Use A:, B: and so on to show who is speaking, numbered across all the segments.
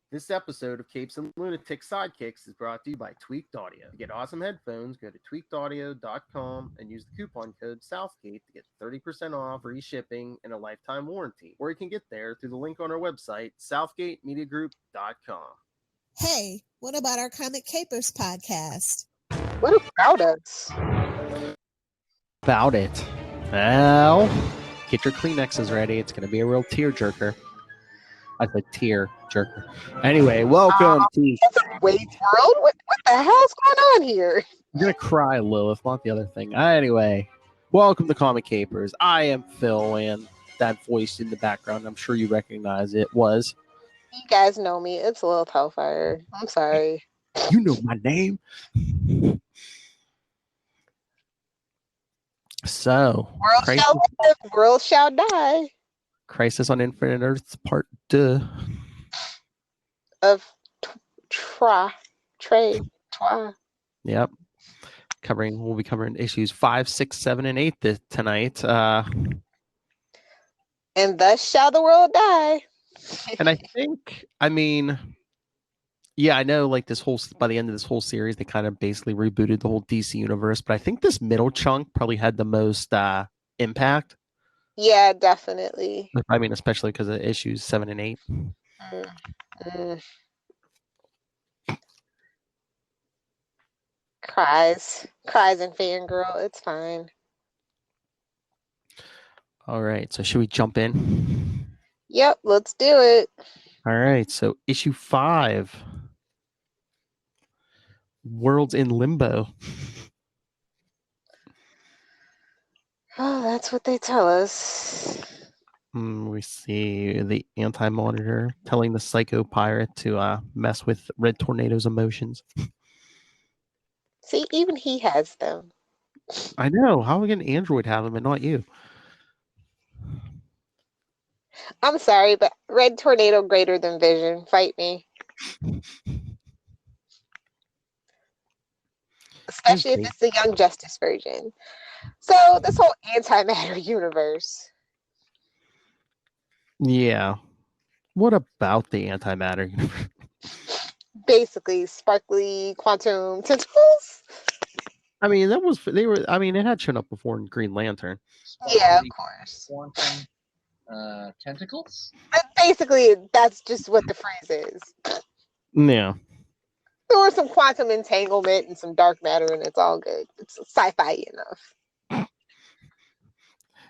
A: This episode of Capes and Lunatics Sidekicks is brought to you by Tweaked Audio. To get awesome headphones, go to tweakedaudio.com and use the coupon code Southgate to get 30% off, free shipping, and a lifetime warranty. Or you can get there through the link on our website, southgatemediagroup.com.
B: Hey, what about our Comic Capers podcast?
C: What about us?
D: About it. Well, get your Kleenexes ready. It's going to be a real tear jerker. I said tear jerker. Anyway, welcome to
C: Wait, world? What the hell's going on here?
D: I'm going to cry, Lilith, not the other thing. Anyway, welcome to Comic Capers. I am Phil, and that voice in the background, I'm sure you recognize it, was...
C: You guys know me. It's Lilith Hellfire. I'm sorry.
D: You know my name. So,
C: World shall live, world shall die.
D: Crisis on Infinite Earths Part 2.
C: Of Twa.
D: Yep. We'll be covering issues 5, 6, 7, and 8 tonight.
C: And thus shall the world die.
D: And I think, I know like by the end of this whole series, they kind of basically rebooted the whole DC universe, but I think this middle chunk probably had the most impact.
C: Yeah, definitely.
D: Especially because of issues 7 and 8.
C: Cries and fangirl. It's fine.
D: All right, so should we jump in?
C: Yep, let's do it.
D: All right, so issue 5. Worlds in Limbo.
C: Oh, that's what they tell us.
D: We see the Anti-Monitor telling the Psycho Pirate to mess with Red Tornado's emotions.
C: See, even he has them.
D: I know. How can Android have them and not you?
C: I'm sorry, but Red Tornado greater than Vision. Fight me. Especially if it's the Young Justice version. So, this whole antimatter universe.
D: Yeah. What about the antimatter universe?
C: Basically, sparkly quantum tentacles.
D: It had shown up before in Green Lantern.
C: Yeah, of course.
E: Quantum tentacles?
C: But basically, that's just what the phrase is.
D: Yeah.
C: There was some quantum entanglement and some dark matter, and it's all good. It's sci-fi enough.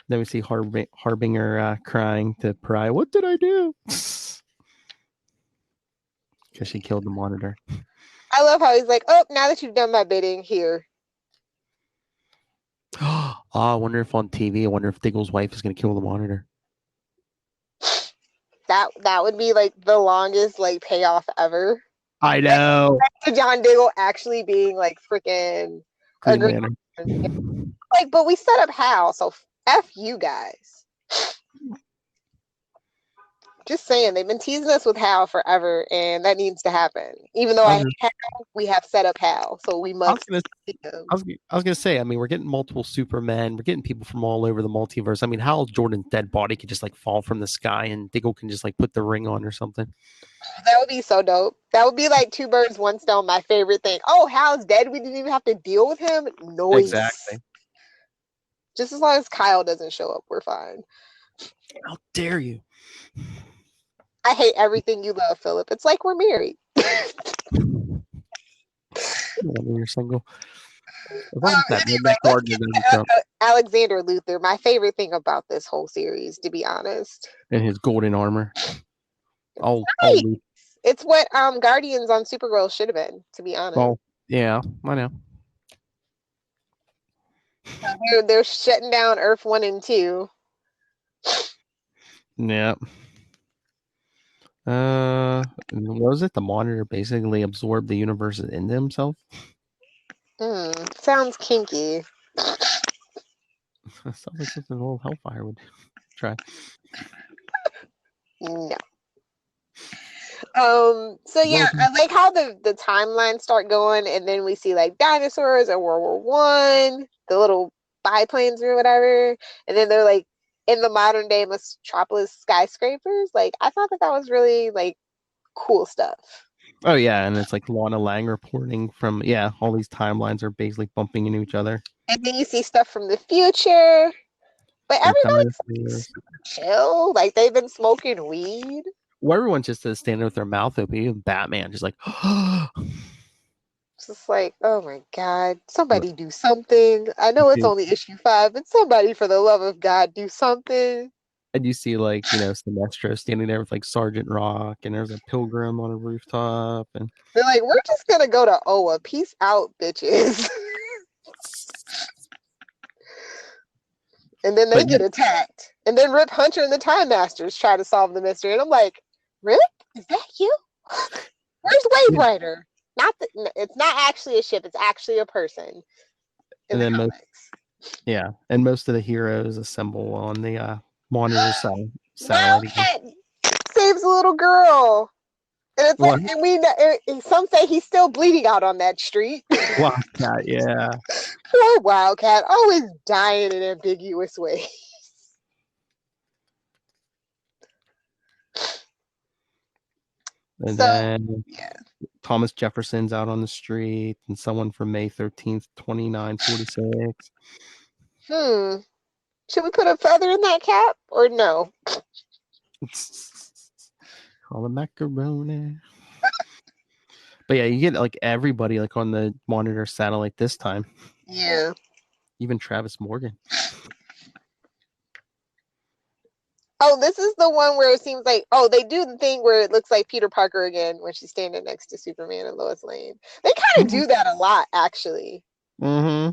D: Then we see Harbinger crying to Pariah. What did I do? Because she killed the Monitor.
C: I love how he's like, oh, now that you've done my bidding, here.
D: I wonder if on TV, Diggle's wife is going to kill the Monitor.
C: That would be like the longest like payoff ever.
D: I know.
C: To John Diggle actually being like freaking
D: Green Lantern.
C: Like, but we set up Hal, so F you guys. Just saying, they've been teasing us with Hal forever, and that needs to happen. Even though I hate Hal, we have set up Hal, so we must.
D: I was gonna say, we're getting multiple Supermen, we're getting people from all over the multiverse. Hal Jordan's dead body could just like fall from the sky, and Diggle can just like put the ring on or something.
C: That would be so dope. That would be like 2 birds, 1 stone. My favorite thing. Oh, Hal's dead. We didn't even have to deal with him. Noise.
D: Exactly.
C: Just as long as Kyle doesn't show up, we're fine.
D: How dare you?
C: I hate everything you love, Philip. It's like we're married.
D: You're single.
C: Alexander Luthor, my favorite thing about this whole series, to be honest.
D: And his golden armor.
C: Nice. It's what Guardians on Supergirl should have been, to be honest.
D: Oh, yeah, I know.
C: They're shutting down Earth 1 and 2.
D: Yeah. What was it? The Monitor basically absorbed the universe into himself?
C: Sounds kinky.
D: Sounds like something a little Hellfire would try.
C: No. So yeah, I like how the timelines start going, and then we see like dinosaurs or World War One, the little biplanes or whatever, and then they're like in the modern day metropolis skyscrapers. Like, I thought that was really like cool stuff.
D: Oh yeah, and it's like Lana Lang reporting from all these timelines are basically bumping into each other.
C: And then you see stuff from the future. But everybody's
D: Sometimes
C: chill. Like they've been smoking weed.
D: well, everyone's just standing with their mouth open. Even Batman just like
C: It's just like, oh my God, somebody do something. I know it's only issue 5, but somebody, for the love of God, do something.
D: And you see like, Sinestro standing there with like Sergeant Rock, and there's a pilgrim on a rooftop, and
C: They're like, we're just gonna go to Oa. Peace out, bitches. And then they get attacked. And then Rip Hunter and the Time Masters try to solve the mystery. And I'm like, Rip? Is that you? Where's Wave Rider? It's not actually a ship. It's actually a person.
D: And then most of the heroes assemble on the monitor side.
C: Wildcat saves a little girl. And it's like, and some say he's still bleeding out on that street.
D: Wildcat, yeah.
C: Poor Wildcat, always dying in ambiguous ways.
D: And then Thomas Jefferson's out on the street, and someone from May 13th, 2946.
C: Should we put a feather in that cap or no?
D: Call it macaroni. But yeah, you get like everybody like on the monitor satellite this time.
C: Yeah.
D: Even Travis Morgan.
C: Oh, this is the one where it seems like, they do the thing where it looks like Peter Parker again when she's standing next to Superman and Lois Lane. They kind of do that a lot, actually.
D: Mm-hmm.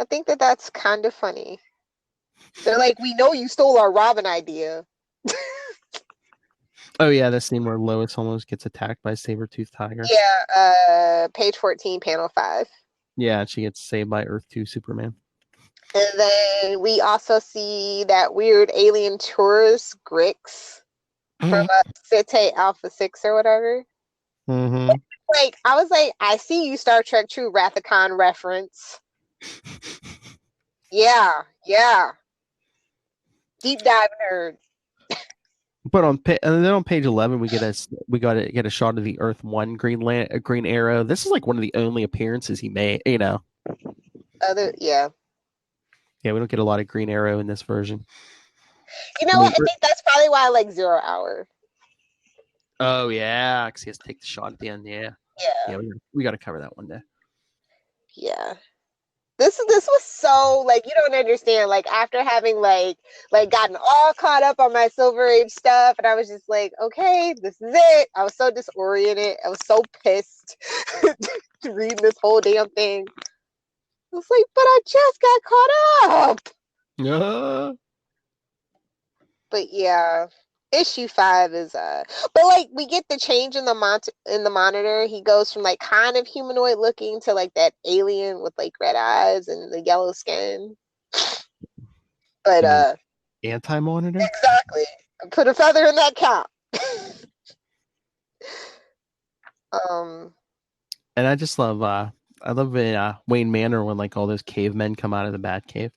C: I think that's kind of funny. They're like, we know you stole our Robin idea.
D: Oh yeah, the scene where Lois almost gets attacked by a saber-toothed tiger.
C: Yeah, page 14, panel 5.
D: Yeah, she gets saved by Earth 2 Superman.
C: And then we also see that weird alien tourist Grix from Cete Alpha 6 or whatever.
D: Mm-hmm.
C: Like, I was like, I see you, Star Trek True Rathacon reference. Yeah. Deep dive nerd.
D: But on page 11, we get a shot of the Earth 1 Green Arrow. This is like one of the only appearances he made. Yeah, we don't get a lot of Green Arrow in this version.
C: You know what? I think that's probably why I like 0 Hour.
D: Oh yeah, because he has to take the shot at the end. Yeah. We got to cover that one day.
C: Yeah. This was so, like, you don't understand, like, after having like gotten all caught up on my Silver Age stuff, and I was just like, okay, this is it. I was so disoriented. I was so pissed reading this whole damn thing. I was like, but I just got caught up.
D: Yeah.
C: But yeah, issue 5 is but like we get the change in the monitor. He goes from like kind of humanoid looking to like that alien with like red eyes and the yellow skin. But
D: anti-monitor?
C: Exactly. Put a feather in that cap.
D: And I just love in Wayne Manor when like all those cavemen come out of the Batcave.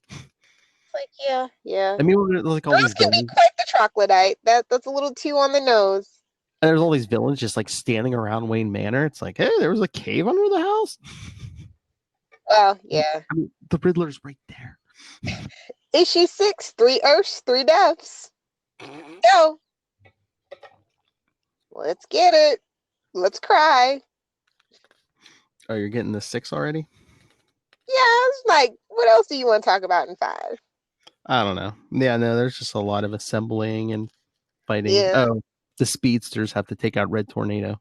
C: Like yeah.
D: I mean, like all these
C: can be quite the troglodyte. That's a little too on the nose.
D: And there's all these villains just like standing around Wayne Manor. It's like, hey, there was a cave under the house.
C: Well, yeah.
D: I mean, the Riddler's right there.
C: Issue 6, 3 Earths, 3 deaths. Go. Let's get it. Let's cry.
D: Oh, you're getting the 6 already?
C: Yeah, it's like, what else do you want to talk about in 5?
D: I don't know. Yeah, no, there's just a lot of assembling and fighting.
C: Yeah.
D: Oh, the speedsters have to take out Red Tornado.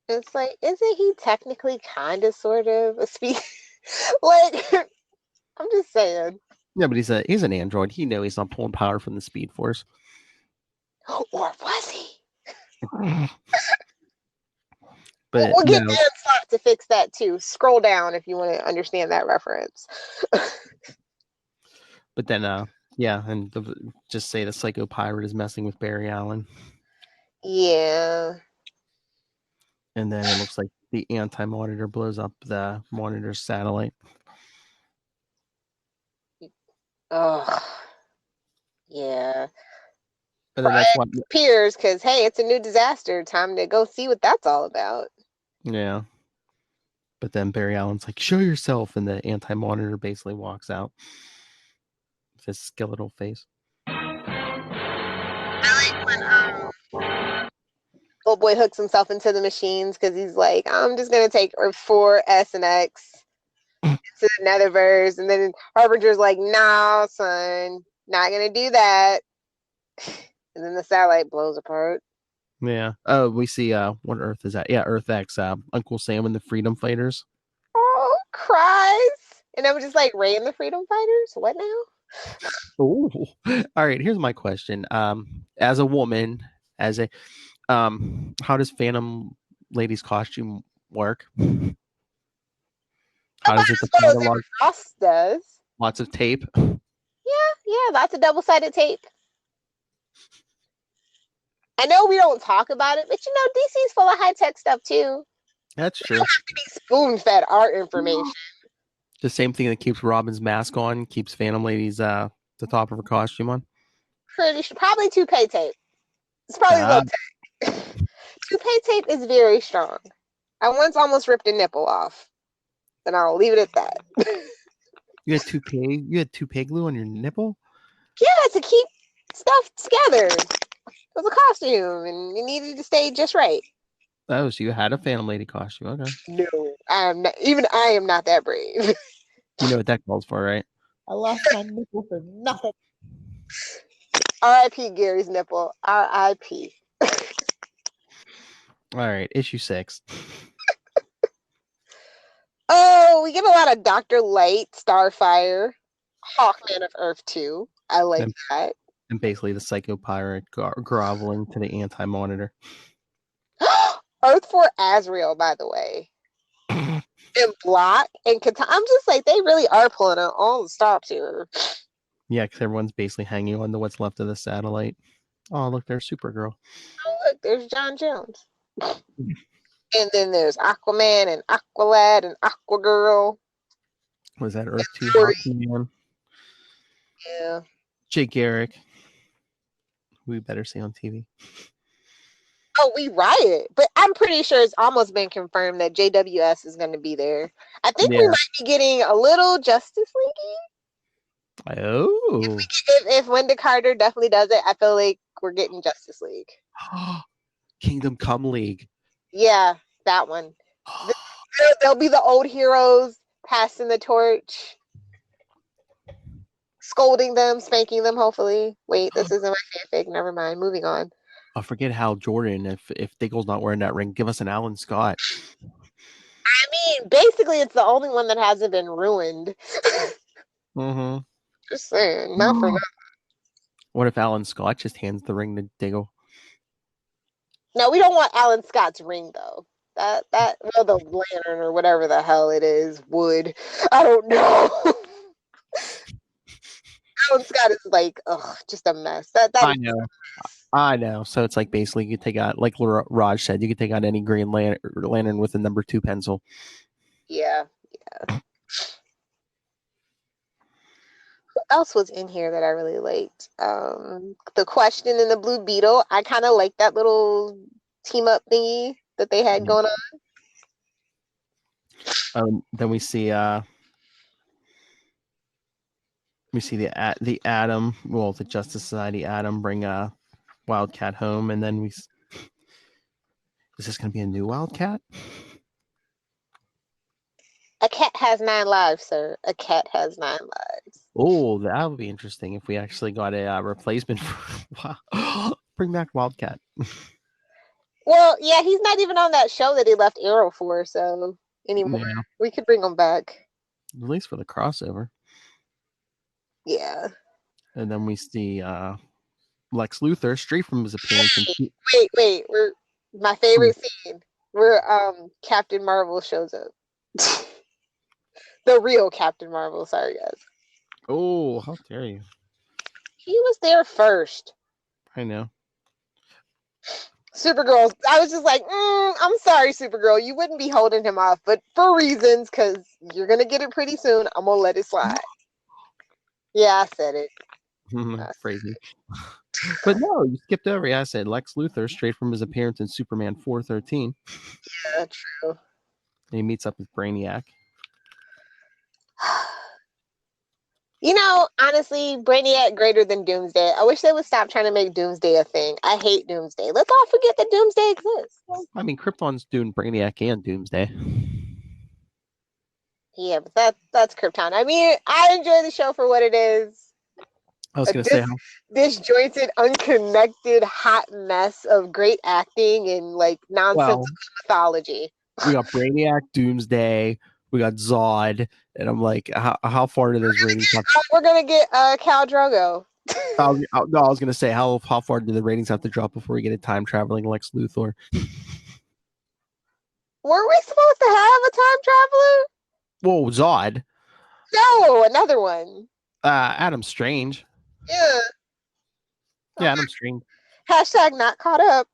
C: It's like, isn't he technically kind of sort of a speed? Like, I'm just saying.
D: Yeah, but he's an android. He knows he's not pulling power from the Speed Force.
C: Or was he?
D: But
C: we'll get Dan Slott to fix that too. Scroll down if you want to understand that reference.
D: But then, just say the Psycho Pirate is messing with Barry Allen.
C: Yeah.
D: And then it looks like the anti-monitor blows up the monitor's satellite.
C: Oh, yeah.
D: And then that's what.
C: Peers, because hey, it's a new disaster. Time to go see what that's all about.
D: Yeah. But then Barry Allen's like, "Show yourself," and the anti-monitor basically walks out with his skeletal face.
C: I like when old boy hooks himself into the machines because he's like, I'm just gonna take Earth 4, S, and X to the Netherverse, and then Harbinger's like, nah, son, not gonna do that. And then the satellite blows apart.
D: Yeah. Oh, we see. What Earth is that? Yeah, Earth X. Uncle Sam and the Freedom Fighters.
C: Oh, cries. And I'm just like, Ray and the Freedom Fighters? What now?
D: Ooh. All right. Here's my question. As a woman, as a how does Phantom Lady's costume work? How does it depend on
C: Ross does.
D: lots of tape?
C: Yeah, lots of double-sided tape. I know we don't talk about it, but you know, DC's full of high-tech stuff too.
D: That's
C: We
D: true.
C: don't have to be spoon-fed our information.
D: The same thing that keeps Robin's mask on, keeps Phantom Lady's the top of her costume on.
C: Pretty sure, probably toupee tape. It's probably low tech. Toupee tape is very strong. I once almost ripped a nipple off, and I'll leave it at that.
D: You had toupee glue on your nipple?
C: Yeah, to keep stuff together. It was a costume, and it needed to stay just right.
D: Oh, so you had a Phantom Lady costume. Okay.
C: No, I'm not. Even I am not that brave.
D: You know what that calls for, right?
B: I lost my nipple for nothing.
C: R.I.P. Gary's nipple. R.I.P.
D: All right, issue 6.
C: Oh, we get a lot of Dr. Light, Starfire, Hawkman of Earth 2. I like that.
D: And basically the Psycho Pirate groveling to the Anti-Monitor.
C: Earth 4 Azrael, by the way. And Block and Katana. I'm just like, they really are pulling out all the stops here.
D: Yeah, because everyone's basically hanging on to what's left of the satellite. Oh, look, there's Supergirl.
C: Oh, look, there's John Jones. And then there's Aquaman and Aqualad and Aquagirl.
D: Was that Earth 2 Hawkman?
C: Yeah.
D: Jake Garrick. We better see on TV.
C: Oh, we riot. But I'm pretty sure it's almost been confirmed that JWS is going to be there. I think we might be getting a little Justice League.
D: Oh.
C: If Linda Carter definitely does it, I feel like we're getting Justice League.
D: Kingdom Come League.
C: Yeah, that one. There'll be the old heroes passing the torch, scolding them, spanking them, hopefully. Wait, this isn't my fanfic. Never mind. Moving on.
D: I forget Hal Jordan. If Diggle's not wearing that ring, give us an Alan Scott.
C: I mean, basically, it's the only one that hasn't been ruined.
D: Mm-hmm.
C: Just saying. Not for nothing.
D: What if Alan Scott just hands the ring to Diggle?
C: No, we don't want Alan Scott's ring, though. The lantern or whatever the hell it is, wood. I don't know. Alan Scott is like, just a mess.
D: I know. So it's like basically you could take out, like Raj said, you could take out any Green Lantern with a number 2 pencil.
C: Yeah. Who else was in here that I really liked? The Question and the Blue Beetle. I kind of like that little team up thingy that they had going on.
D: Then we see the Atom, the Justice Society Atom bring Wildcat home, and then is this going to be a new Wildcat?
C: A cat has 9 lives, sir. A cat has 9 lives.
D: Oh, that would be interesting if we actually got a replacement for bring back Wildcat.
C: Well, yeah, he's not even on that show that he left Arrow for, so anymore. Yeah. We could bring him back.
D: At least for the crossover.
C: Yeah.
D: And then we see Lex Luthor straight from his appearance.
C: Wait. My favorite scene where Captain Marvel shows up. The real Captain Marvel, sorry guys.
D: Oh, how dare you.
C: He was there first.
D: I know.
C: Supergirl, I was just like, I'm sorry, Supergirl. You wouldn't be holding him off, but for reasons, because you're going to get it pretty soon, I'm going to let it slide. Yeah, I said it.
D: Crazy. But no, you skipped over. Yeah, I said Lex Luthor straight from his appearance in Superman 413.
C: Yeah, true.
D: And he meets up with Brainiac.
C: You know, honestly, Brainiac greater than Doomsday. I wish they would stop trying to make Doomsday a thing. I hate Doomsday. Let's all forget that Doomsday exists.
D: I mean, Krypton's doing Brainiac and Doomsday.
C: Yeah, but that's Krypton. I mean, I enjoy the show for what it is.
D: I was going to say,
C: Disjointed, unconnected, hot mess of great acting and like nonsensical mythology.
D: We got Brainiac, Doomsday, we got Zod, and I'm like, how far do those ratings have to...
C: We're gonna get Khal Drogo.
D: No, I was gonna say how far do the ratings have to drop before we get a time traveling Lex Luthor?
C: Were we supposed to have a time traveler?
D: Whoa, Zod.
C: No, another one.
D: Adam Strange.
C: Yeah.
D: Yeah, Adam Strange.
C: Hashtag not caught up.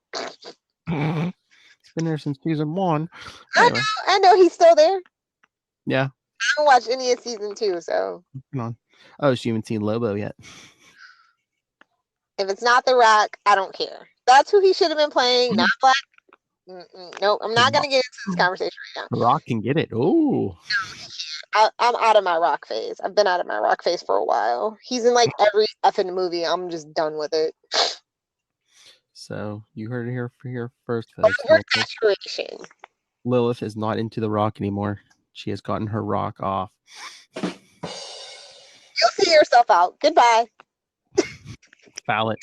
D: He's been there since season 1.
C: Anyway. I know he's still there.
D: Yeah.
C: I haven't watched any of season 2, so.
D: Come on. Oh, so you haven't seen Lobo yet?
C: If it's not The Rock, I don't care. That's who he should have been playing, not Black. Nope, I'm not going to get into this conversation right now.
D: The Rock can get it. Oh.
C: I'm out of my Rock phase. I've been out of my Rock phase for a while. He's in like every effing movie. I'm just done with it.
D: So you heard it here first, folks.
C: Saturation.
D: Lilith is not into The Rock anymore. She has gotten her rock off.
C: You'll see yourself out. Goodbye.
D: Foul it.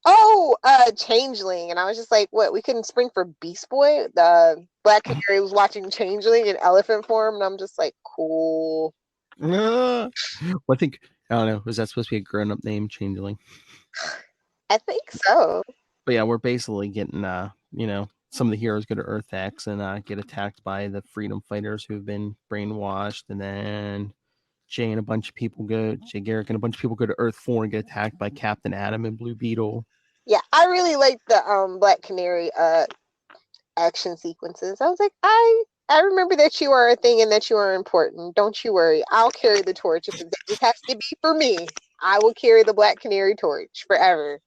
C: Oh, Changeling. And I was just like, what? We couldn't spring for Beast Boy? The Black Canary was watching Changeling in elephant form. And I'm just like, cool.
D: Well, I think, I don't know, was that supposed to be a grown-up name, Changeling?
C: I think so.
D: But yeah, we're basically getting, some of the heroes go to Earth X and get attacked by the freedom fighters who have been brainwashed. And then Jay and a bunch of people Jay Garrick and a bunch of people go to Earth 4 and get attacked by Captain Atom and Blue Beetle.
C: Yeah, I really like the Black Canary action sequences. I was like, I remember that you are a thing and that you are important. Don't you worry. I'll carry the torch. If it just has to be for me, I will carry the Black Canary torch forever.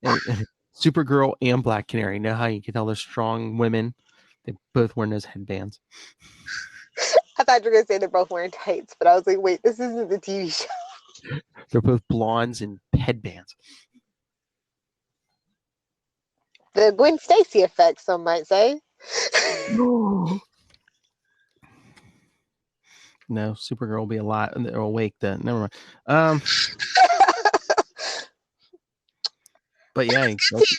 D: And Supergirl and Black Canary. You know how you can tell they're strong women? They both wear those headbands.
C: I thought you were going to say they're both wearing tights, but I was like, wait, this isn't the TV show.
D: They're both blondes and headbands.
C: The Gwen Stacy effect, some might say.
D: No, Supergirl will be alive or awake then. Never mind. But yeah,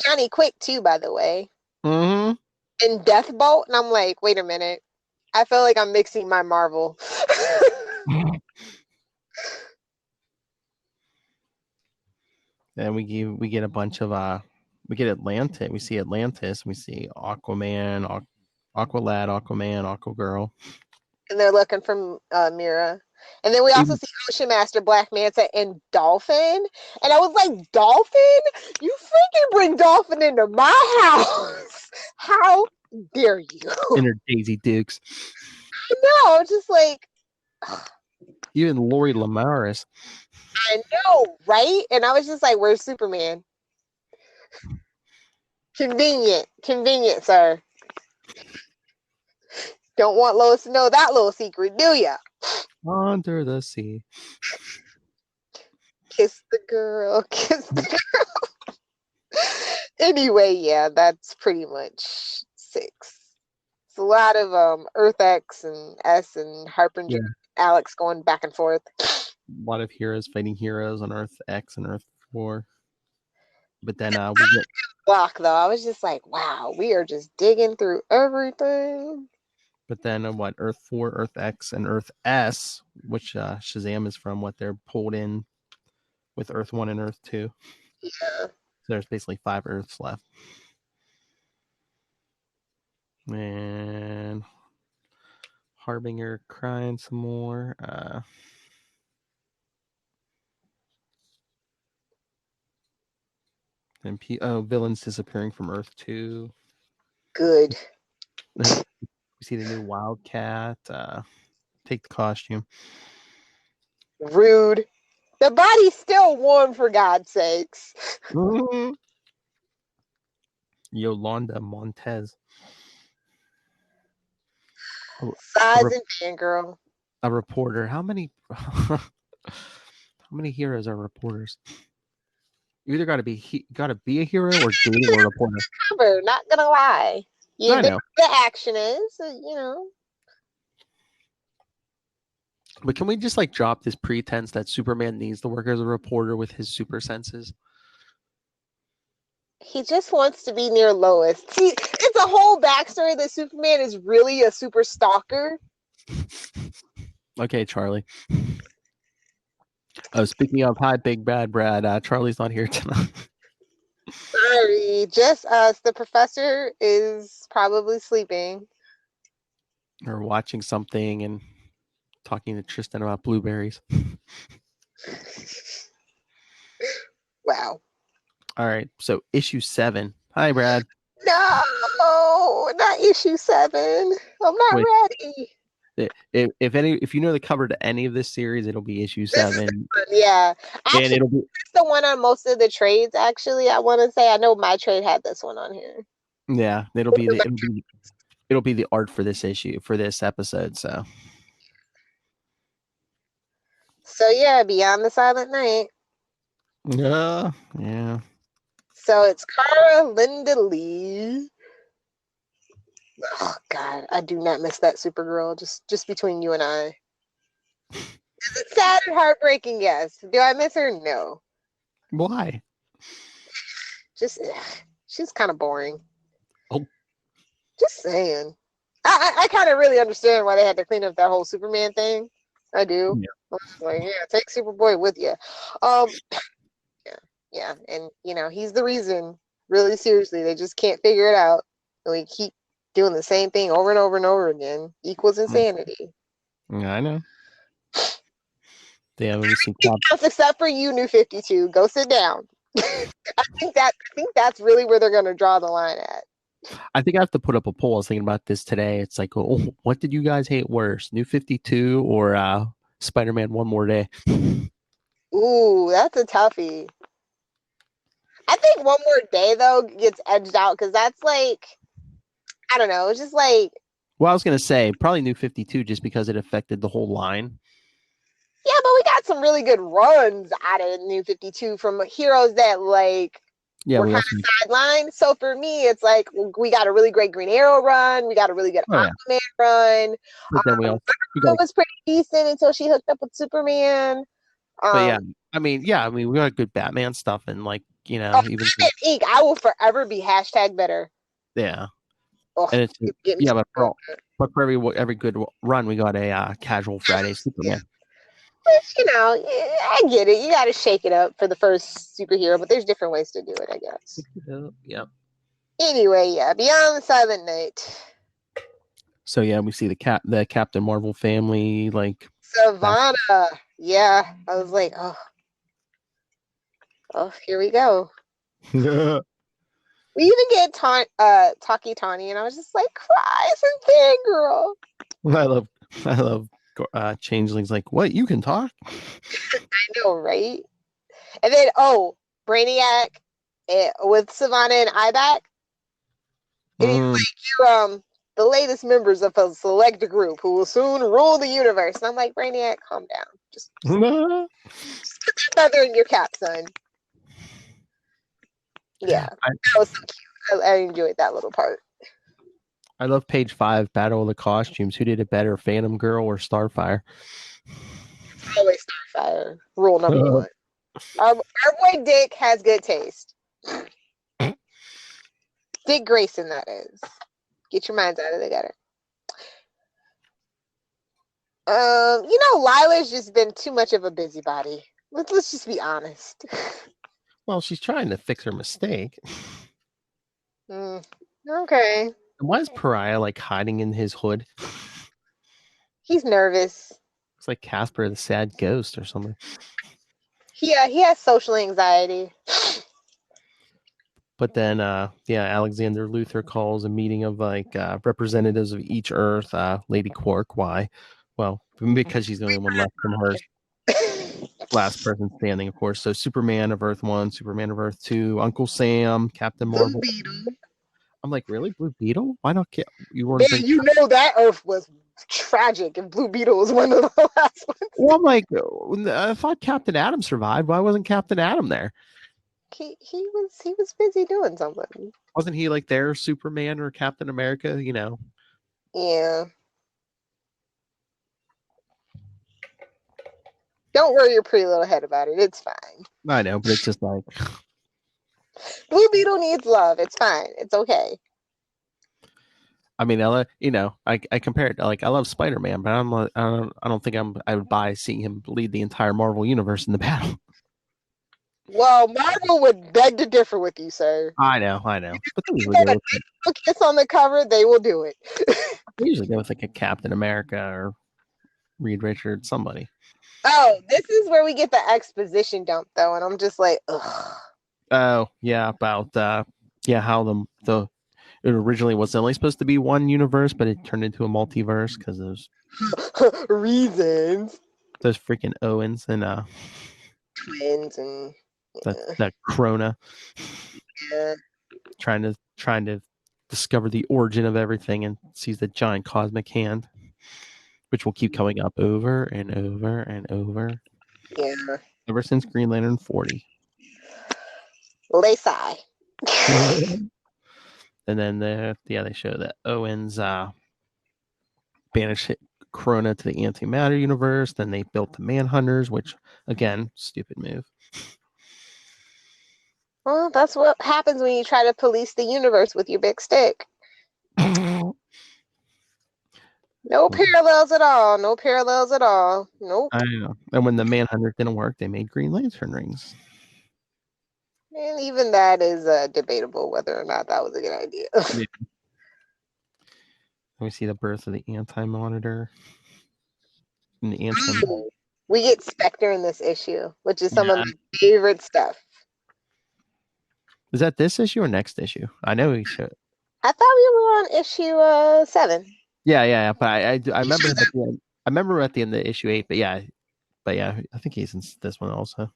C: Johnny Quick too, by the way.
D: Mm-hmm.
C: In Deathbolt, and I'm like, wait a minute. I feel like I'm mixing my Marvel.
D: And we get a bunch of we get Atlantis. We see Atlantis. We see Aquaman, Aqualad, Aquaman, Aquagirl.
C: And they're looking for Mira. And then we also see Ocean Master, Black Manta, and Dolphin. And I was like, Dolphin? You freaking bring Dolphin into my house. How dare you?
D: And her Daisy Dukes.
C: I know, just like...
D: Even Lori Lamaris.
C: I know, right? And I was just like, where's Superman? Convenient, sir. Don't want Lois to know that little secret, do ya?
D: Under the sea.
C: Kiss the girl. Anyway, yeah, that's pretty much 6. It's a lot of Earth X and S and Harbinger, Alex going back and forth.
D: A lot of heroes fighting heroes on Earth X and Earth 4. But then we get
C: block though. I was just like, wow, we are just digging through everything.
D: But then Earth 4, Earth X, and Earth S, which Shazam is from, they're pulled in with Earth 1 and Earth 2.
C: Yeah.
D: So there's basically 5 Earths left. And Harbinger crying some more. And villains disappearing from Earth 2.
C: Good.
D: We see the new Wildcat. Take the costume.
C: Rude. The body's still warm, for God's sakes.
D: Yolanda Montez.
C: Size and fangirl.
D: A reporter. How many heroes are reporters? You either gotta be a hero or dating a reporter.
C: Cover, not gonna lie.
D: I know.
C: The action is, you know.
D: But can we just like drop this pretense that Superman needs to work as a reporter with his super senses?
C: He just wants to be near Lois. See, it's a whole backstory that Superman is really a super stalker.
D: Okay, Charlie. Oh, speaking of, hi, Big Bad Brad. Charlie's not here tonight.
C: Sorry, just us. The professor is probably sleeping.
D: Or watching something and talking to Tristan about blueberries.
C: Wow. All
D: right, so issue 7. Hi, Brad.
C: No, not issue 7. I'm not ready.
D: If you know the cover to any of this series, it'll be issue 7.
C: Yeah, actually,
D: and it'll be
C: the one on most of the trades. Actually, I want to say I know my trade had this one on here.
D: Yeah, it'll be the art for this issue for this episode. So
C: yeah, Beyond the Silent Night.
D: Yeah.
C: So it's Cara Linda Lee. Oh God, I do not miss that Supergirl. Just between you and I. Is it sad and heartbreaking? Yes. Do I miss her? No.
D: Why?
C: She's kind of boring.
D: Oh.
C: Just saying. I kind of really understand why they had to clean up that whole Superman thing. I do. Yeah. Like, take Superboy with you. Yeah, and he's the reason. Really, seriously, they just can't figure it out, and we keep doing the same thing over and over and over again. Equals insanity.
D: Yeah, I know. Damn,
C: except for you, New 52. Go sit down. I think that's really where they're going to draw the line at.
D: I think I have to put up a poll. I was thinking about this today. It's like, what did you guys hate worse, New 52 or Spider-Man One More Day?
C: Ooh, that's a toughie. I think One More Day, though, gets edged out because that's like, I don't know. It's just like.
D: Well, I was going to say probably New 52 just because it affected the whole line.
C: Yeah, but we got some really good runs out of New 52 from heroes that were kind of sidelined. So for me, it's like we got a really great Green Arrow run. We got a really good Aquaman run.
D: But then we
C: was pretty decent until she hooked up with Superman.
D: But we got good Batman stuff and even
C: Ink, I will forever be #better.
D: Yeah.
C: Oh,
D: and it's but for every good run, we got a Casual Friday Superman.
C: Which, I get it. You got to shake it up for the first superhero, but there's different ways to do it, I guess.
D: Yeah.
C: Anyway, Beyond the Silent Night.
D: So we see the Captain Marvel family,
C: Savannah. Yeah, I was like, oh, here we go. We even get Taki Tani, and I was just like, cry, some fangirl.
D: I love changelings. Like, what? You can talk?
C: I know, right? And then, Brainiac with Savannah and Ibac. And he's like, you're the latest members of a select group who will soon rule the universe. And I'm like, Brainiac, calm down. Just put that feather in your cap, son. Yeah, that was so cute. I enjoyed that little part.
D: I love page 5, Battle of the Costumes. Who did it better, Phantom Girl or Starfire?
C: Always Starfire. Rule number 1. Our boy Dick has good taste. Dick Grayson, that is. Get your minds out of the gutter. Lila's just been too much of a busybody. Let's just be honest.
D: Well, she's trying to fix her mistake.
C: Okay.
D: Why is Pariah hiding in his hood?
C: He's nervous.
D: It's like Casper the Sad Ghost or something.
C: Yeah, he has social anxiety.
D: But then, Alexander Luthor calls a meeting of representatives of each Earth. Lady Quark, why? Well, because she's the only one left from hers. last person standing, of course. So Superman of Earth 1, Superman of Earth 2, Uncle Sam, Captain Marvel.
C: Blue Beetle.
D: I'm like, really? Blue Beetle? Why not? You
C: Man,
D: weren't thinking?
C: you know that Earth was tragic, and Blue Beetle was one of the last ones.
D: Well, I'm like, I thought Captain Atom survived. Why wasn't Captain Atom there?
C: He was busy doing something.
D: Wasn't he like their Superman or Captain America? You know?
C: Yeah. Don't worry your pretty little head about it. It's fine.
D: I know, but it's just like
C: Blue Beetle needs love. It's fine. It's okay.
D: I mean, I compare it. Like, I love Spider-Man, but I don't think I would buy seeing him lead the entire Marvel universe in the battle.
C: Well, Marvel would beg to differ with you, sir.
D: I know. But they usually
C: Get a kiss on the cover, they will do it.
D: they usually go with like a Captain America or Reed Richards, somebody.
C: Oh, this is where we get the exposition dump, though, and I'm just like, ugh.
D: Oh yeah, about how the it originally was only supposed to be one universe, but it turned into a multiverse because those
C: reasons.
D: Those freaking Owens and
C: Twins and
D: that Krona.
C: Yeah.
D: Trying to discover the origin of everything and sees the giant cosmic hand, which will keep coming up over and over and over.
C: Yeah.
D: Ever since Green Lantern 40.
C: They sigh.
D: And then they show that Owens banished Krona to the antimatter universe. Then they built the Manhunters, which again, stupid move.
C: Well, that's what happens when you try to police the universe with your big stick. No parallels at all. No parallels at all. Nope.
D: I know. And when the Manhunter didn't work, they made Green Lantern rings.
C: And even that is debatable whether or not that was a good idea.
D: Yeah. We see the birth of the Anti-Monitor. And the
C: we get Spectre in this issue, which is some of my favorite stuff.
D: Is that this issue or next issue? I know we should.
C: I thought we were on issue 7.
D: Yeah. But I remember at the end. I remember at the end of issue 8. But yeah, I think he's in this one also.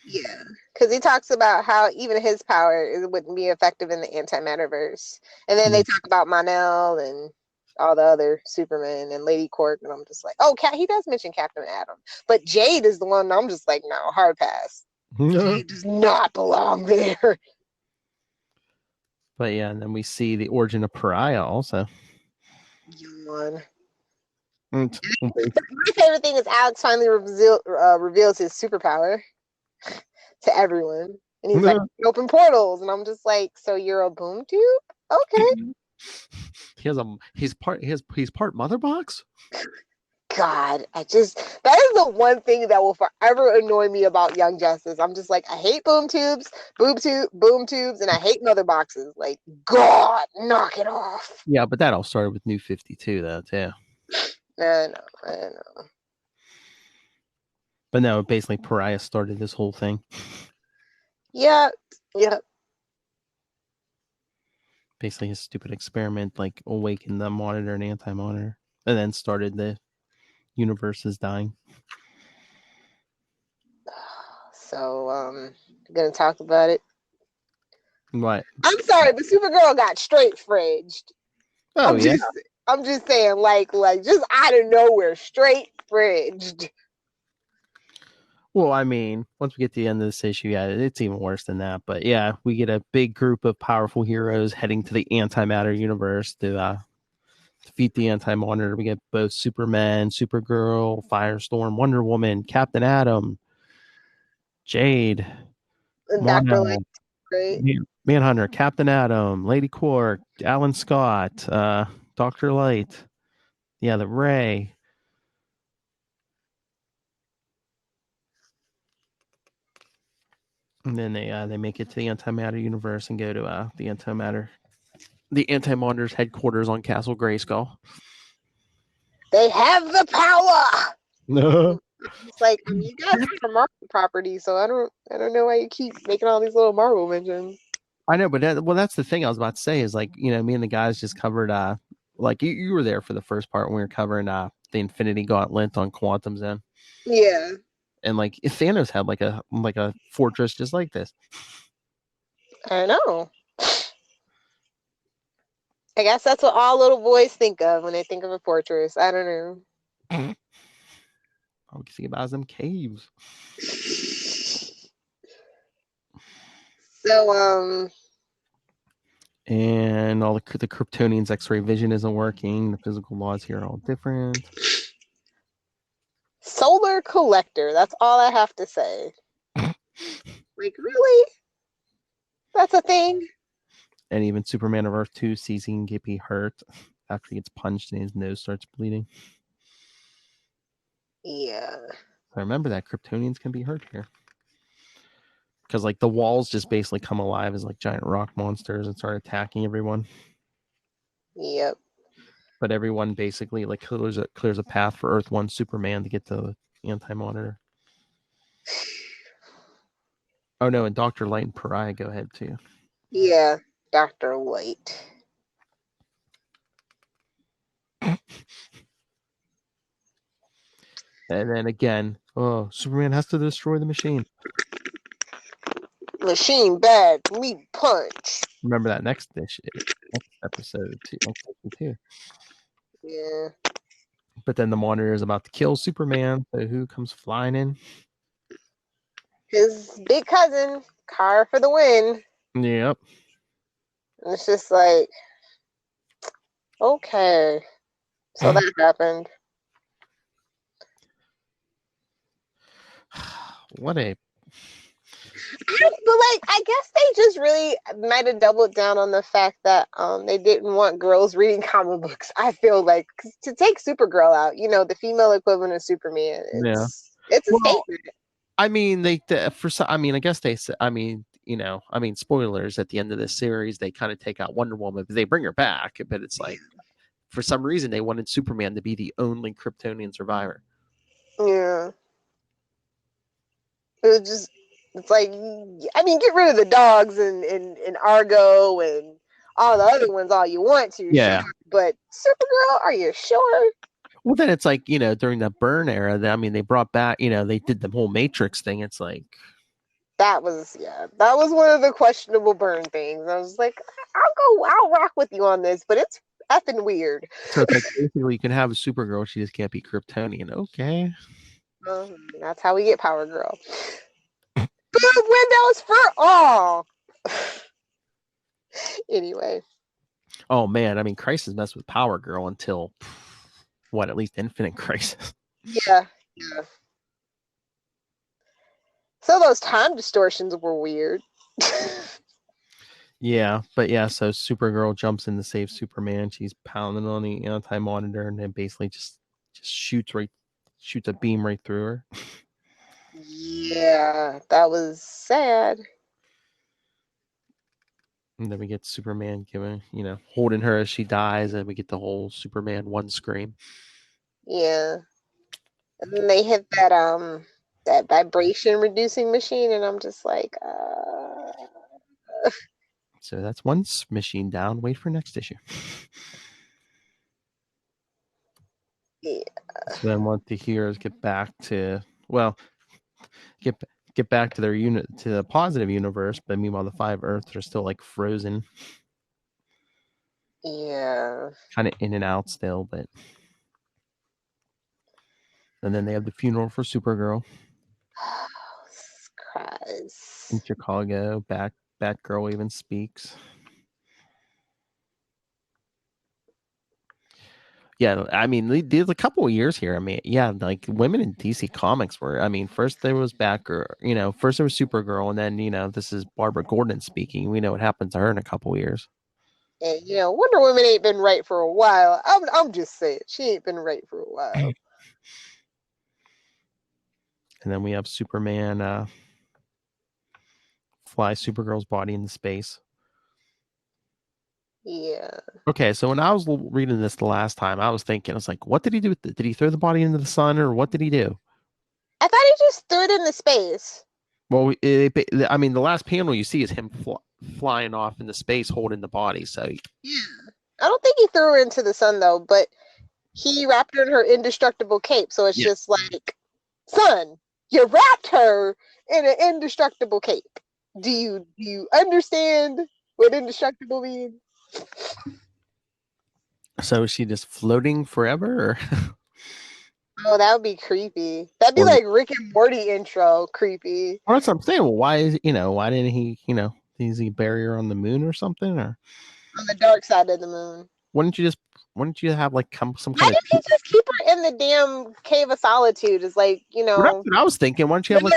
C: Yeah, because he talks about how even his power wouldn't be effective in the antimatterverse, and then they talk about Mon-El and all the other Supermen and Lady Quark, and I'm just like, oh, he does mention Captain Atom, but Jade is the one I'm just like, no, hard pass. Jade does not belong there.
D: But yeah, and then we see the origin of Pariah also.
C: Yawn.
D: My
C: favorite thing is Alex finally reveals his superpower to everyone, and he's like, open portals, and I'm just like, so you're a boom tube? Okay.
D: He's part mother box.
C: God, that is the one thing that will forever annoy me about Young Justice. I'm just like, I hate boom tubes, and I hate mother boxes. Like, God, knock it off.
D: Yeah, but that all started with New 52, though, too.
C: I know.
D: But no, basically, Pariah started this whole thing.
C: Yeah.
D: Basically, his stupid experiment, like, awakened the Monitor and Anti-Monitor, and then started the universes dying.
C: So, I'm gonna talk about it.
D: What?
C: I'm sorry, but Supergirl got straight fridged.
D: Oh,
C: I'm just saying, like just out of nowhere, straight fridged.
D: Well, I mean, once we get to the end of this issue, yeah, it's even worse than that. But yeah, we get a big group of powerful heroes heading to the antimatter universe to defeat the Anti-Monitor. We get both Superman, Supergirl, Firestorm, Wonder Woman, Captain Atom, Jade,
C: Dr. Light, great.
D: Manhunter, Captain Atom, Lady Quark, Alan Scott, Dr. Light, the Ray. And then they make it to the antimatter universe and go to the Anti-Monitor's headquarters on Castle Grayskull.
C: They have the power.
D: No.
C: It's like, you guys have a Marvel property, so I don't know why you keep making all these little Marvel mentions.
D: I know, but that's the thing I was about to say is, like, me and the guys just covered like you were there for the first part when we were covering the Infinity Gauntlet on Quantum Zone.
C: Yeah.
D: And like if Thanos had like a fortress just like this.
C: I know. I guess that's what all little boys think of when they think of a fortress. I don't know.
D: I was thinking about them caves.
C: So,
D: And all the Kryptonians' X-ray vision isn't working. The physical laws here are all different.
C: solar collector. That's all I have to say. Like, really? That's a thing?
D: And even Superman of Earth 2 sees he can get hurt after he gets punched and his nose starts bleeding.
C: Yeah.
D: I remember that Kryptonians can be hurt here. Because like the walls just basically come alive as like giant rock monsters and start attacking everyone.
C: Yep.
D: But everyone basically like clears a path for Earth 1 Superman to get the Anti-Monitor. Oh no, and Dr. Light and Pariah go ahead too.
C: Yeah, Dr. Light.
D: And then again, Superman has to destroy the machine.
C: Machine bad, meat punch.
D: Remember that next episode too.
C: Yeah.
D: But then the Monitor is about to kill Superman. So who comes flying in?
C: His big cousin, car for the win.
D: Yep.
C: And it's just like, okay. So that happened.
D: What a...
C: But like, I guess they just really might have doubled down on the fact that they didn't want girls reading comic books. I feel like to take Supergirl out, the female equivalent of Superman. It's a statement.
D: I mean, I guess they said, spoilers at the end of this series, they kind of take out Wonder Woman, but they bring her back. But it's like, for some reason, they wanted Superman to be the only Kryptonian survivor.
C: Yeah. It's like, I mean, get rid of the dogs and Argo and all the other ones all you want to.
D: Yeah.
C: Sure. But Supergirl, are you sure?
D: Well, then it's like, during the Byrne era, they brought back, they did the whole Matrix thing. It's like...
C: That was one of the questionable Byrne things. I was like, I'll rock with you on this, but it's effing weird.
D: So it's like, basically, you can have a Supergirl, she just can't be Kryptonian. Okay.
C: That's how we get Power Girl. Good windows for all. Anyway.
D: Oh man, I mean, Crisis messed with Power Girl until at least Infinite Crisis.
C: Yeah. So those time distortions were weird.
D: Yeah, but yeah, so Supergirl jumps in to save Superman. She's pounding on the Anti-Monitor and then basically just shoots a beam right through her.
C: Yeah, that was sad.
D: And then we get Superman holding her as she dies, and we get the whole Superman 1 scream.
C: Yeah. And then they hit that vibration reducing machine, and I'm just like,
D: So that's one machine down. Wait for next issue.
C: Yeah.
D: So then what the heroes get back to get back to their unit, to the positive universe, but meanwhile the 5 Earths are still like frozen.
C: Yeah.
D: Kind of in and out still, but... And then they have the funeral for Supergirl.
C: Oh, Christ.
D: In Chicago, Batgirl even speaks. Yeah, I mean, there's a couple of years here. I mean, yeah, like women in DC Comics were, first there was Batgirl, first there was Supergirl, and then, this is Barbara Gordon speaking. We know what happened to her in a couple of years.
C: And, Wonder Woman ain't been right for a while. I'm just saying, she ain't been right for a while.
D: And then we have Superman fly Supergirl's body into space.
C: Yeah.
D: Okay, so when I was reading this the last time, I was thinking, I was like, what did he do with it? Did he throw the body into the sun, or what did he do?
C: I thought he just threw it into space.
D: Well, the last panel you see is him flying off into space holding the body. So
C: yeah. I don't think he threw her into the sun, though, but he wrapped her in her indestructible cape, so it's just like, sun. You wrapped her in an indestructible cape. Do you understand what indestructible means?
D: So is she just floating forever? Or?
C: Oh, that would be creepy. That'd be
D: Or-
C: like Rick and Morty intro creepy.
D: Well, that's what I'm saying. Well, why didn't he, is he bury her on the moon or something? Or
C: On the dark side of the moon.
D: wouldn't you have like some
C: Why
D: kind of?
C: didn't he just keep her in the damn cave of solitude? It's like,
D: Well, that's what I was thinking. Why don't you have like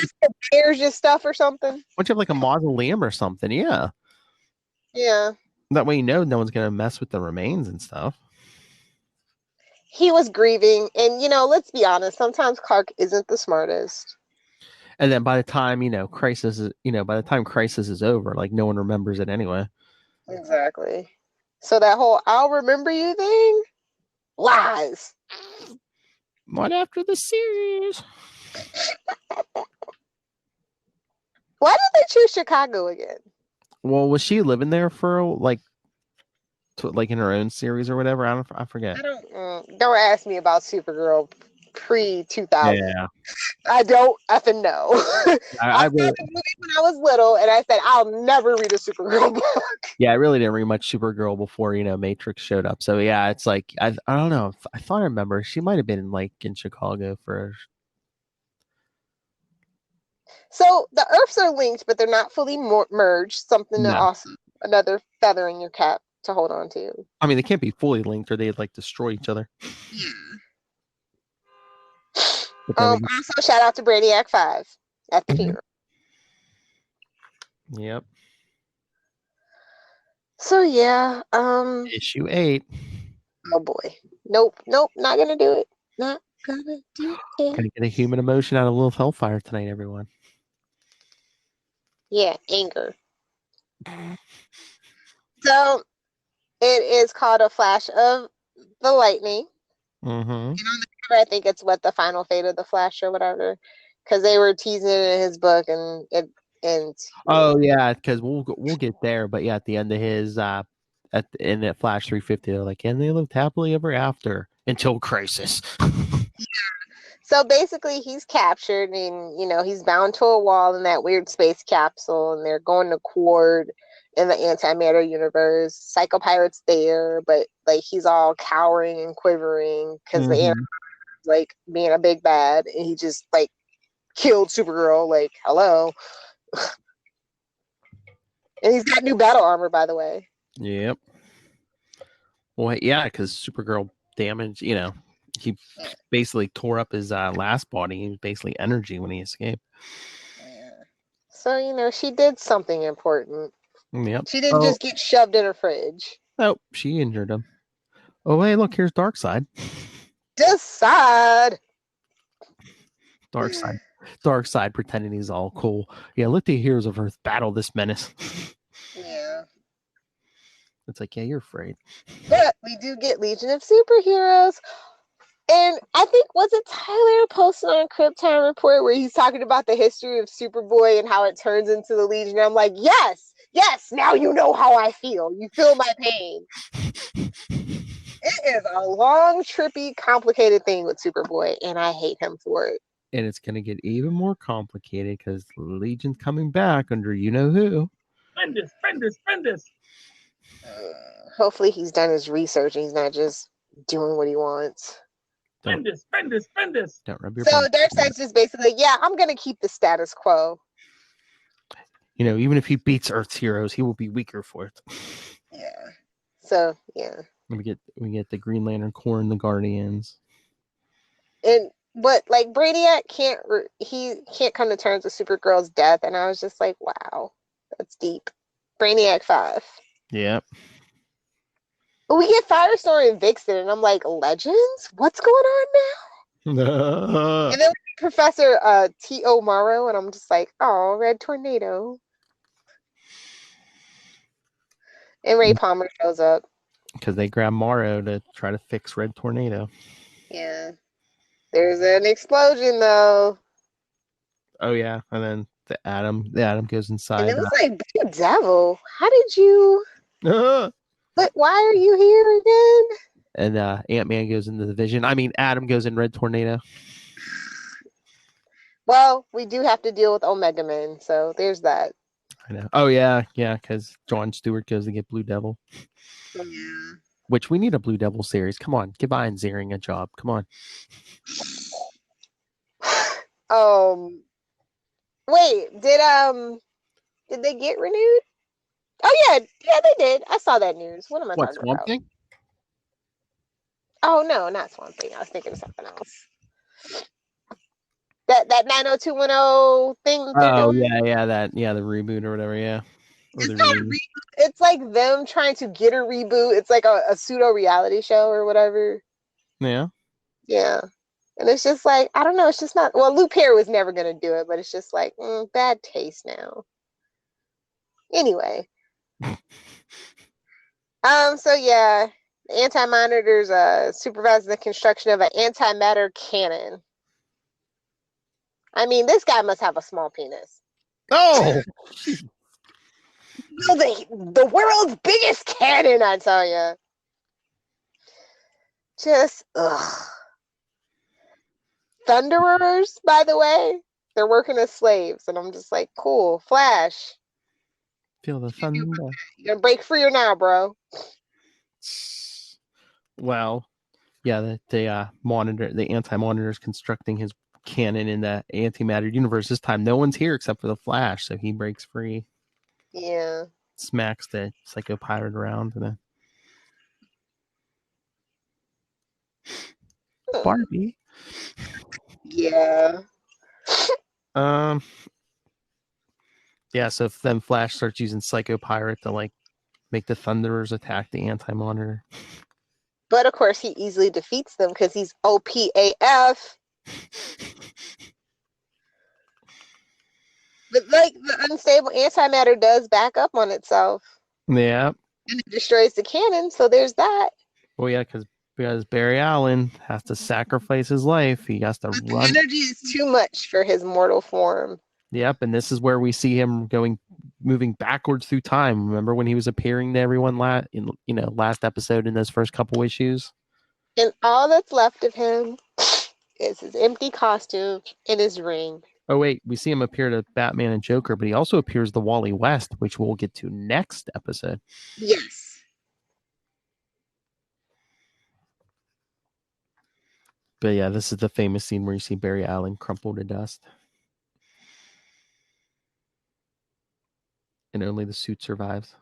C: bears just stuff or something?
D: why don't you have like a mausoleum or something? Yeah.
C: Yeah.
D: That way no one's gonna mess with the remains and stuff.
C: He was grieving, and let's be honest, sometimes Clark isn't the smartest.
D: And then by the time crisis is over, like no one remembers it anyway.
C: Exactly. So that whole "I'll remember you" thing, lies.
D: What after the series?
C: Why did they choose Chicago again?
D: Well, was she living there for like in her own series or whatever? I forget.
C: Don't ask me about Supergirl pre-2000.
D: Yeah.
C: I don't effing know. I saw
D: really,
C: the movie when I was little, and I said I'll never read a Supergirl book.
D: yeah, I really didn't read much Supergirl before Matrix showed up. So yeah, it's like I don't know. I thought I remember she might have been like in Chicago for.
C: So the Earths are linked, but they're not fully merged. Something
D: No.
C: awesome. Another feather in your cap to hold on to.
D: I mean, they can't be fully linked, or they'd like destroy each other.
C: Also, shout out to Brainiac 5 at the funeral.
D: Yep.
C: So yeah,
D: Issue 8.
C: oh boy. Nope, not gonna do it. Not gonna do it.
D: Gonna get a human emotion out of Lilith Hellfire tonight, everyone.
C: Yeah, anger. So it is called A Flash of the Lightning.
D: Mm-hmm.
C: And on the cover, I think it's the final fate of the Flash or whatever, because they were teasing it in his book, and
D: oh yeah, because we'll get there, but yeah, at the end of his in that Flash 350, they're like, and they lived happily ever after until Crisis.
C: So basically, he's captured, and he's bound to a wall in that weird space capsule, and they're going to Quard in the antimatter universe. Psycho Pirate's there, but like he's all cowering and quivering because the animal like being a big bad, and he just like killed Supergirl. Like, hello. And he's got new battle armor, by the way.
D: Yep. Well, yeah, because Supergirl damaged, he basically tore up his last body. He was basically energy when he escaped.
C: Yeah. So, she did something important.
D: Yep.
C: She didn't just get shoved in a fridge.
D: Oh, she injured him. Oh, hey, look, here's Darkseid.
C: Decide.
D: Darkseid pretending he's all cool. Yeah, let the heroes of Earth battle this menace.
C: Yeah.
D: It's like, yeah, you're afraid.
C: But we do get Legion of Superheroes. And I think, was it Tyler posted on Krypton Report where he's talking about the history of Superboy and how it turns into the Legion? I'm like, yes, now you know how I feel. You feel my pain. It is a long, trippy, complicated thing with Superboy, and I hate him for it.
D: And it's going to get even more complicated because Legion's coming back under you-know-who.
E: Bendis.
C: Hopefully he's done his research and he's not just doing what he wants.
E: Bendis.
D: Don't rub your
C: So
D: butt.
C: Darkseid's just basically, I'm going to keep the status quo.
D: Even if he beats Earth's heroes, he will be weaker for it.
C: Yeah. So, yeah.
D: We get the Green Lantern Corps and the Guardians.
C: But like Brainiac can't come to terms with Supergirl's death, and I was just like, wow, that's deep. Brainiac 5.
D: Yep.
C: But we get Firestorm and Vixen, and I'm like, Legends? What's going on now? And then we get Professor T.O. Morrow, and I'm just like, oh, Red Tornado. And Ray Palmer shows up.
D: Because they grab Morrow to try to fix Red Tornado.
C: Yeah. There's an explosion, though.
D: Oh, yeah. And then the Atom goes inside.
C: And it was like, Blue Devil, how did you... But why are you here again?
D: And Ant-Man goes into the Vision. I mean, Atom goes in Red Tornado.
C: Well, we do have to deal with Omega Men, so there's that.
D: I know. Oh yeah, because Jon Stewart goes to get Blue Devil.
C: Yeah.
D: Which we need a Blue Devil series. Come on, give Ian Ziering a job. Come on.
C: Wait, did they get renewed? Oh yeah, they did. I saw that news. What am I
D: What,
C: talking
D: Swamp
C: about?
D: Thing?
C: Oh no, not Swamp Thing. I was thinking of something else. That 90210 thing that they're
D: Oh
C: doing.
D: the reboot or whatever, yeah. Or
C: It's
D: the
C: not a
D: reunion.
C: reboot. It's like them trying to get a reboot. It's like a pseudo reality show or whatever.
D: Yeah.
C: Yeah. And it's just like, I don't know, it's just not, well, Lou Perry was never going to do it, but it's just like, bad taste now. Anyway. So yeah, the anti-monitors supervising the construction of an antimatter cannon. I mean, this guy must have a small penis.
D: Oh!
C: The world's biggest cannon, I tell you. Just, ugh. Thunderers, by the way, they're working as slaves, and I'm just like, cool, Flash.
D: Feel the thunder.
C: You're gonna break free or now, bro?
D: Well, yeah, the anti-monitor is constructing his cannon in the antimatter universe. This time, no one's here except for the Flash, so he breaks free.
C: Yeah.
D: Smacks the psycho pirate around, and then Barbie.
C: Yeah.
D: Yeah, so then Flash starts using Psycho Pirate to like make the Thunderers attack the anti-monitor.
C: But of course, he easily defeats them because he's OPAF. But like the unstable antimatter does back up on itself.
D: Yeah.
C: And it destroys the cannon, so there's that.
D: Well, yeah, because Barry Allen has to sacrifice his life. He has to
C: But
D: run.
C: the energy is too much for his mortal form.
D: Yep, and this is where we see him moving backwards through time. Remember when he was appearing to everyone last episode in those first couple issues?
C: And all that's left of him is his empty costume and his ring.
D: Oh wait, we see him appear to Batman and Joker, but he also appears to Wally West, which we'll get to next episode.
C: Yes.
D: But yeah, this is the famous scene where you see Barry Allen crumple to dust. And only the suit survives.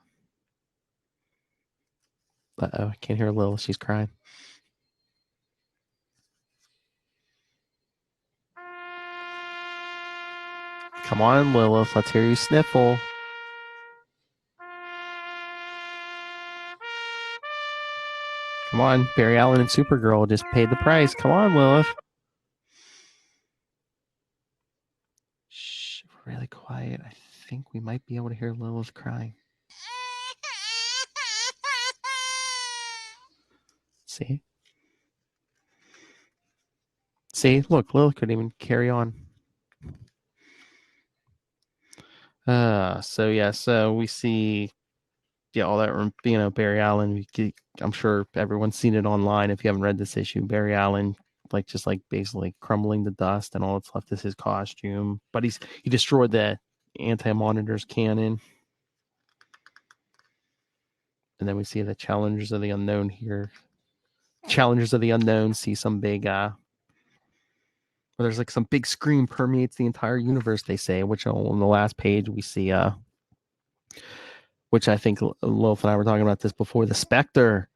D: Uh-oh, I can't hear Lil. She's crying. Come on, Lilith. Let's hear you sniffle. Come on, Barry Allen and Supergirl just paid the price. Come on, Lilith. Shh, we're really quiet. I think we might be able to hear Lilith crying. See? See? Look, Lilith couldn't even carry on. So we see all that, Barry Allen. I'm sure everyone's seen it online. If you haven't read this issue, Barry Allen, basically crumbling to dust, and all that's left is his costume. But he destroyed the anti-monitor's cannon. And then we see the Challengers of the Unknown here. Challengers of the Unknown see some big, there's like some big screen permeates the entire universe, they say, which on the last page we see, which I think Lilith and I were talking about this before, the Spectre.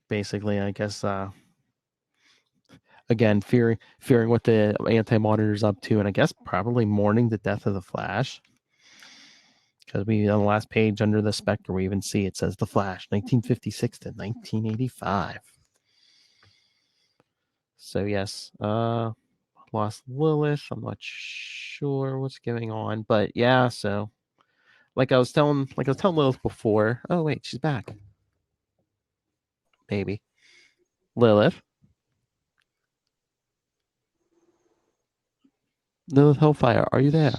D: Basically, I guess, again, fearing what the anti-monitor's up to, and I guess probably mourning the death of the Flash. Because on the last page under the Spectre, we even see it says the Flash, 1956 to 1985. So yes, lost Lilith. I'm not sure what's going on, but yeah. So, like I was telling Lilith before. Oh wait, she's back. Maybe Lilith Hellfire, are you there?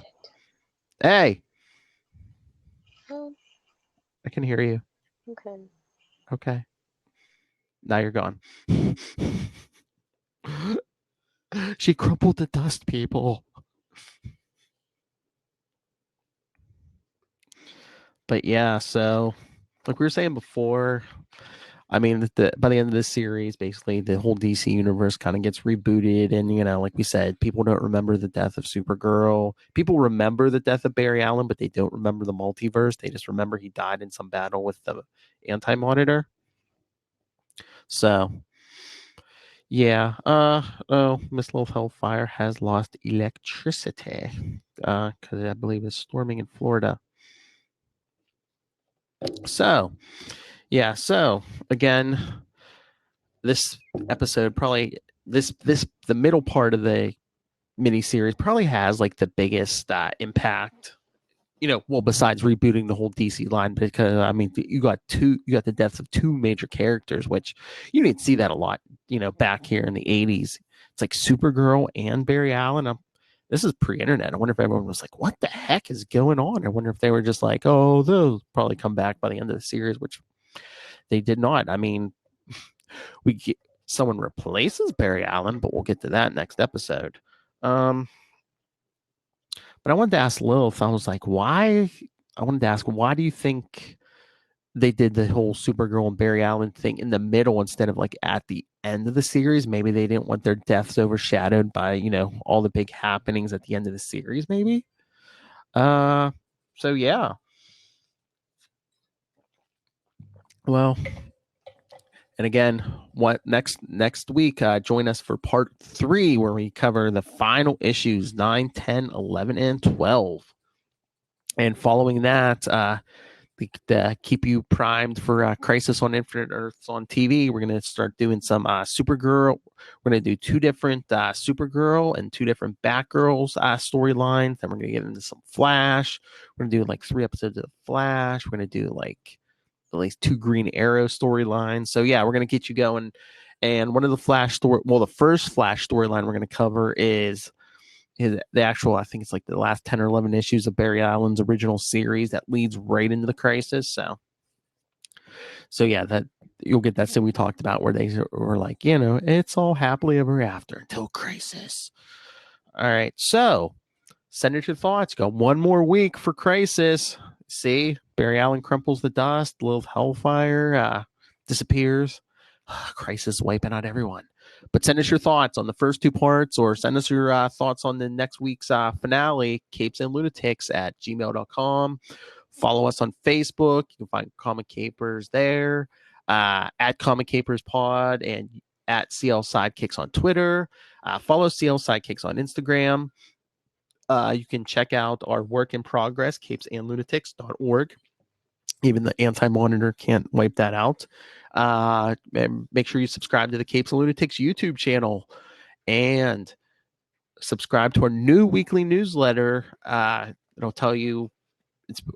D: Hey, I can hear you.
C: Okay.
D: Okay. Now you're gone. She crumpled to dust, people. But yeah, so like we were saying before, I mean, by the end of this series, basically the whole DC universe kind of gets rebooted, and like we said, people don't remember the death of Supergirl. People remember the death of Barry Allen, but they don't remember the multiverse. They just remember he died in some battle with the Anti-Monitor. So, yeah. Oh, Miss Little Hellfire has lost electricity because I believe it's storming in Florida. So, yeah. So again, this episode probably the middle part of the miniseries probably has like the biggest impact. Well, besides rebooting the whole DC line, because I mean, you got the deaths of two major characters, which you didn't see that a lot. Back here in the '80s, it's like Supergirl and Barry Allen. This is pre-internet. I wonder if everyone was like, "What the heck is going on?" I wonder if they were just like, "Oh, they'll probably come back by the end of the series," which they did not. I mean, someone replaces Barry Allen, but we'll get to that next episode. But I wanted to ask Lilith, why do you think they did the whole Supergirl and Barry Allen thing in the middle instead of like at the end of the series? Maybe they didn't want their deaths overshadowed by, all the big happenings at the end of the series, maybe? So yeah. Well, and again, what next week, join us for part 3, where we cover the final issues 9, 10, 11, and 12. And following that, keep you primed for Crisis on Infinite Earths on TV. We're going to start doing some Supergirl. We're going to do 2 different Supergirl and 2 different Batgirls storylines. Then we're going to get into some Flash. We're going to do like 3 episodes of Flash. We're going to do like at least 2 Green Arrow storylines. So yeah, we're going to get you going. And one of the the first Flash storyline we're going to cover is the actual, I think it's like the last 10 or 11 issues of Barry Allen's original series that leads right into the Crisis. So yeah, that you'll get that scene we talked about where they were like, it's all happily ever after until Crisis. All right. So send us your thoughts. Got one more week for Crisis. See, Barry Allen crumples the dust. Little Hellfire disappears. Crisis wiping out everyone. But send us your thoughts on the first 2 parts, or send us your thoughts on the next week's finale, capesandlunatics@gmail.com. Follow us on Facebook. You can find Comic Capers there, at Comic Capers Pod, and at CL Sidekicks on Twitter. Follow CL Sidekicks on Instagram. You can check out our work in progress, capesandlunatics.org. Even the Anti-Monitor can't wipe that out. And make sure you subscribe to the Capes and Lunatics YouTube channel, and subscribe to our new weekly newsletter. It'll tell you,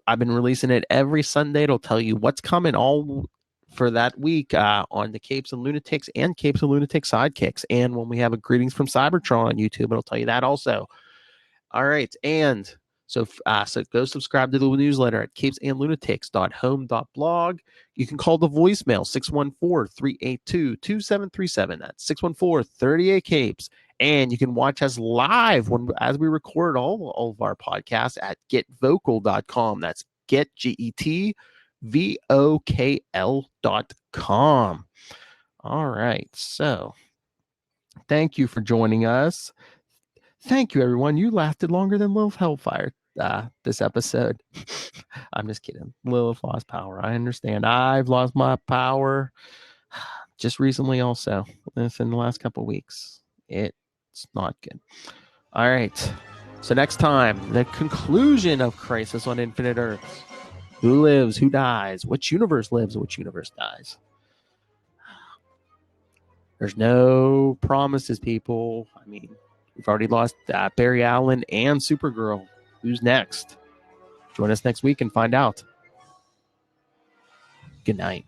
D: I've been releasing it every Sunday. It'll tell you what's coming all for that week on the Capes and Lunatics and Capes and Lunatics Sidekicks. And when we have a Greetings from Cybertron on YouTube, it'll tell you that also. All right. And so go subscribe to the newsletter at capesandlunatics.home.blog. You can call the voicemail 614-382-2737. That's 614-38-CAPES. And you can watch us live as we record all of our podcasts at getvocal.com. That's GetVokl.com. All right. So thank you for joining us. Thank you, everyone. You lasted longer than Lilith Hellfire this episode. I'm just kidding. Lilith lost power. I understand. I've lost my power just recently also. This in the last couple of weeks. It's not good. All right. So next time, the conclusion of Crisis on Infinite Earths. Who lives? Who dies? Which universe lives? Which universe dies? There's no promises, people. I mean, we've already lost Barry Allen and Supergirl. Who's next? Join us next week and find out. Good night.